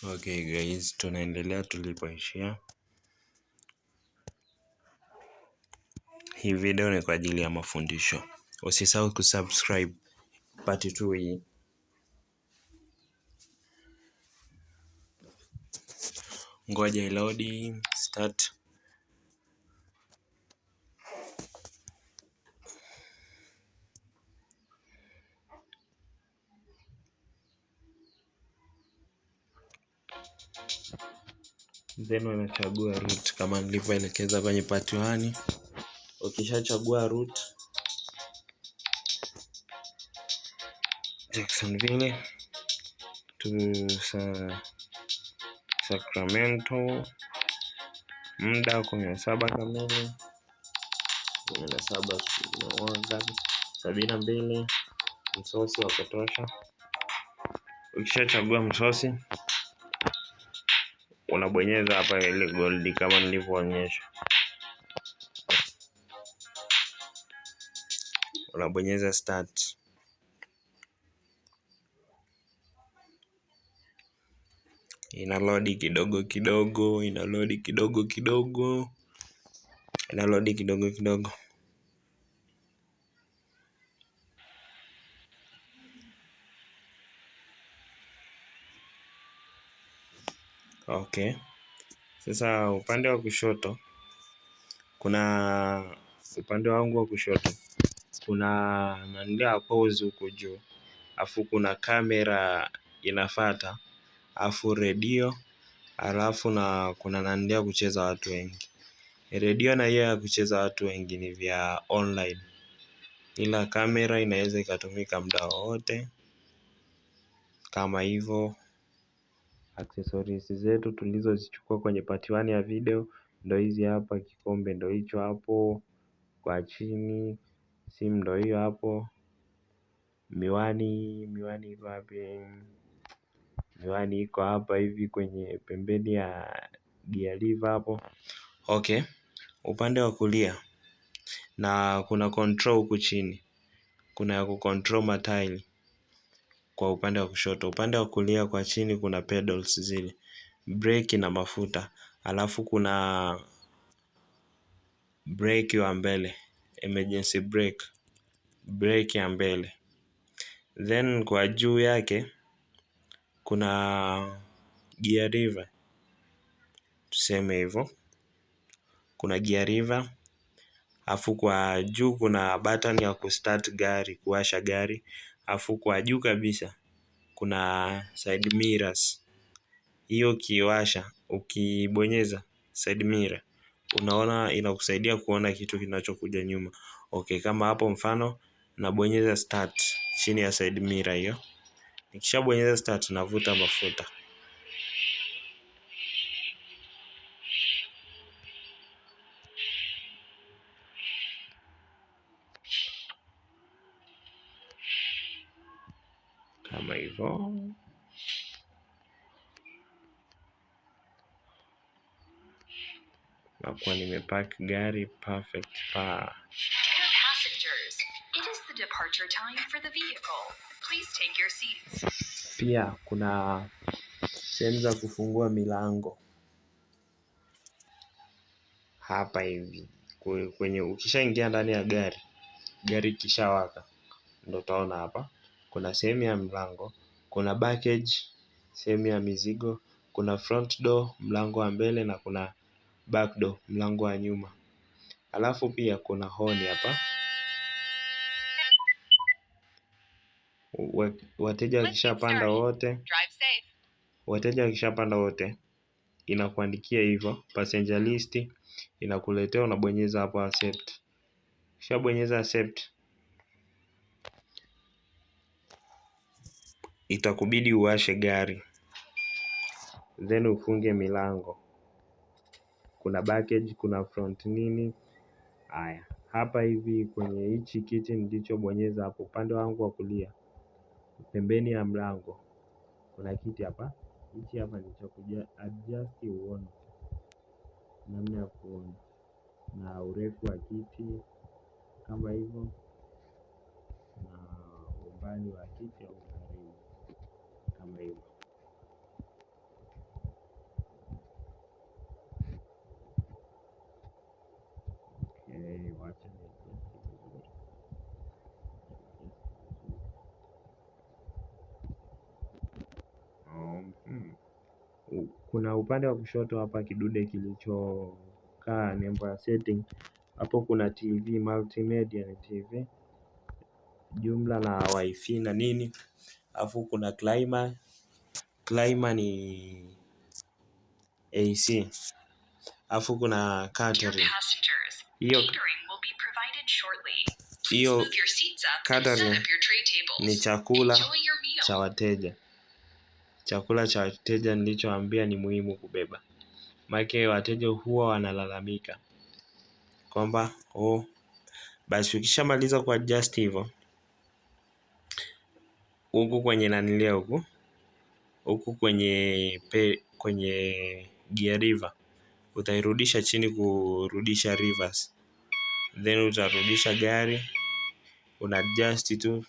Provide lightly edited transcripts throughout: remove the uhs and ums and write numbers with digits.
Okay guys, tunaendelea tulipoishia. Hii video ni kwa ajili ya mafundisho. Usisahau kusubscribe part 2 hii. Ngoja ilodi start. Then unachagua route kama nilivyoelekeza kwenye part 1. Ukishachagua route Jacksonville to Sacramento, muda 17 kamili, 17:72, msosi wa kutosha. Ukishachagua msosi unabonyeza hapa ile gold kama nilivyoonyesha. Unabonyeza start. Inalodi kidogo kidogo. Okay. Sasa upande wa kushoto upande wangu wa kushoto kuna nanda pause huko juu, afu kuna kamera inafata, afu redio, alafu na kuna nanda kucheza watu wengi. Redio na hiyo ya kucheza watu wengi ni vya online, ila kamera inaweza ikatumika muda wowote. Kama hivyo accessories zetu tulizozichukua kwenye part 1 ya video ndo hizi hapa. Kikombe ndo hicho hapo kwa chini, simu ndo hiyo hapo, miwani iko wapi? Miwani iko hapa hivi kwenye pembeni ya gear lever hapo. Okay, upande wa kulia na kuna control huku chini, kuna ya kucontrol matairi kwa upande wa kushoto. Upande wa kulia kwa chini kuna pedals zile, brake na mafuta, alafu kuna brake wa mbele, emergency brake ya mbele. Then kwa juu yake kuna gear lever, tuseme hivyo, kuna gear lever. Afu kwa juu kuna button ya kustart gari, kuwasha gari. Afu kwa juu kabisa kuna side mirrors. Hiyo ukiwasha, ukibonyeza side mirror, unaona, inakusaidia kuona kitu kinachokuja nyuma. Okay, kama hapo mfano nabonyeza start chini ya side mirror hiyo. Nikishabonyeza start navuta mafuta. Kama hivyo. Nakuwa nimepark gari perfect pa. Dear passengers, it is the departure time for the vehicle. Please take your seats. Pia kuna sehemu za kufungua milango hapa hivi kwenye, ukishaingia ndani ya gari kishawaka, ndo utaona hapa kuna sehemu ya mlango, kuna baggage, sehemu ya mizigo, kuna front door, mlango wa mbele, na kuna back door, mlango wa nyuma. Alafu pia kuna honi hapa. Wateja wakishapanda wote inakuandikia hivyo passenger list, inakuletea, unabonyeza hapo accept. Ukishabonyeza accept, itakubidi uwashe gari then ufunge milango. Kuna baggage, kuna front nini. Haya, hapa hivi kwenye hichi kiti nilichobonyeza hapo upande wangu wa kulia, pembeni ya mlango kuna kiti hapa. Hichi hapa ni cha kuja adjust, uone namna ya kuona na urefu wa kiti kama hivyo, na umbali wa kiti au karibu kama hivyo. kuna upande wa kushoto hapa kidude kilichokaa nembo ya setting. Hapo kuna TV, multimedia ni TV jumla na wifi na nini. Alafu kuna climber ni AC. Alafu kuna catering. Hiyo catering ni chakula cha wateja. Chakula cha wateja nilichoambia ni muhimu kubeba. Maana wateja huwa wanalalamika kwamba basi ukishamaliza kwa adjust hivyo, huku kwenye nanilia huku kwenye gear lever utairudisha chini kurudisha reverse, then utarudisha gari, una adjust tu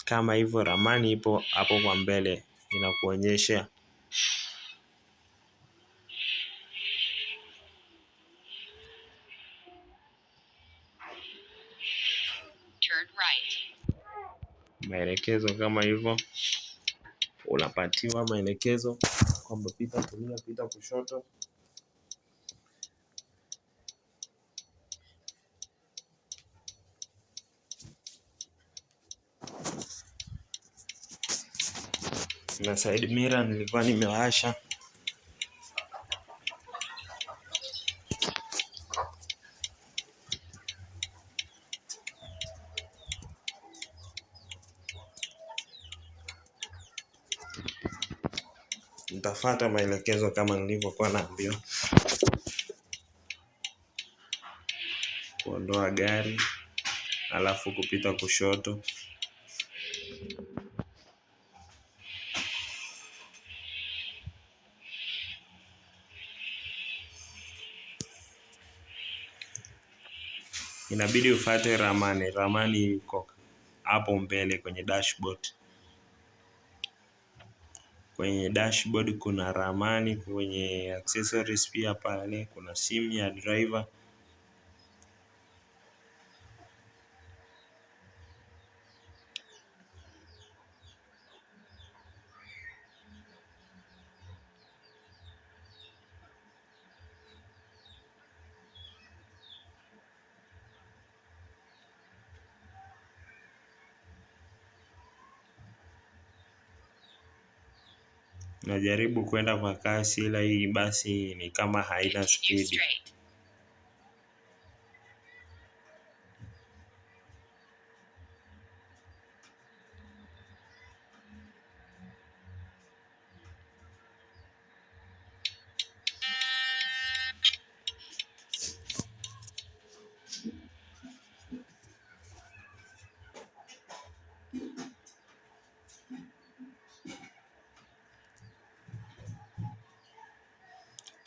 kama hivyo. Ramani ipo hapo kwa mbele inakuonyesha. Turn right. Maelekezo kama hivyo, unapatiwa maelekezo kwamba pita kulia, pita kushoto. Na side mirror nilikuwa nimewasha. Nitafuata maelekezo kama nilivyokuwa naambiwa. Kuondoa gari, alafu kupita kushoto. Inabidi ufuate ramani. Ramani iko hapo mbele kwenye dashboard. Kwenye dashboard kuna ramani, kwenye accessories pia pale kuna simu ya driver. Najaribu kwenda kwa kasi, ila hii basi ni kama haina speed.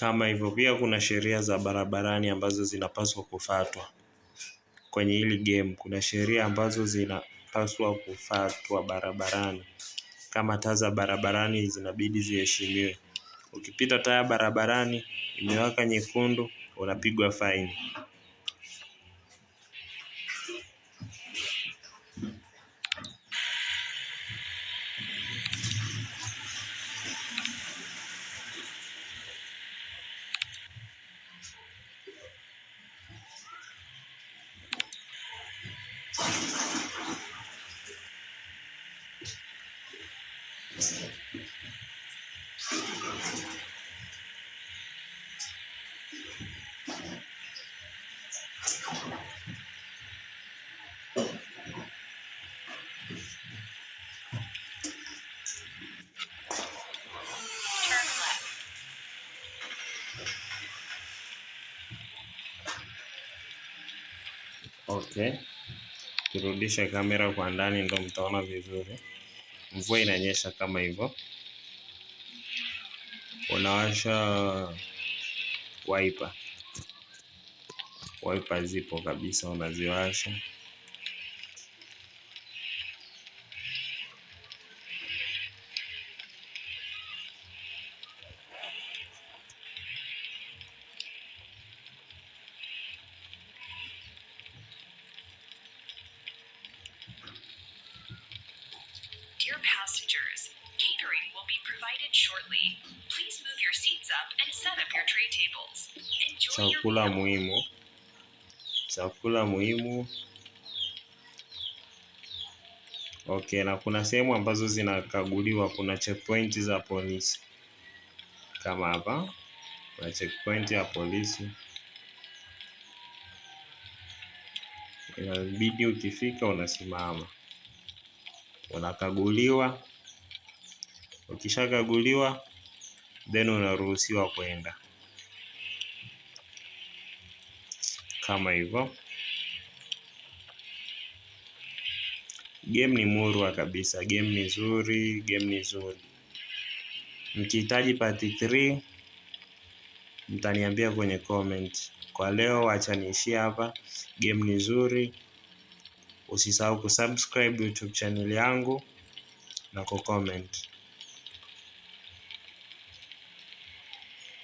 Kama hivyo pia kuna sheria za barabarani ambazo zinapaswa kufuatwa. Kwenye hili game kuna sheria ambazo zinapaswa kufuatwa barabarani. Kama taa za barabarani zinabidi ziheshimiwe. Ukipita taa ya barabarani imewaka nyekundu, unapigwa faini. Okay. Turudishe kamera kwa ndani ndio mtaona vizuri. Mvua inanyesha kama hivyo. Unawasha wiper. Wiper zipo kabisa, unaziwasha. Dear passengers, catering will be provided shortly. Please tray tables. Enjoy your chakula meal. muhimu. Chakula muhimu. Okay, na kuna sehemu ambazo zinakaguliwa, kuna checkpoint za polisi. Kama hapa, kuna checkpoint ya polisi. Inabidi ukifika unasimama. Unakaguliwa. Ukishakaguliwa, then unaruhusiwa kwenda. Kama hivyo. Game ni murwa kabisa, game ni nzuri, game ni nzuri. Mkihitaji part 3 mtaniambia kwenye comment. Kwa leo acha niishie hapa. Game ni nzuri. Usisahau kusubscribe YouTube channel yangu na kucomment.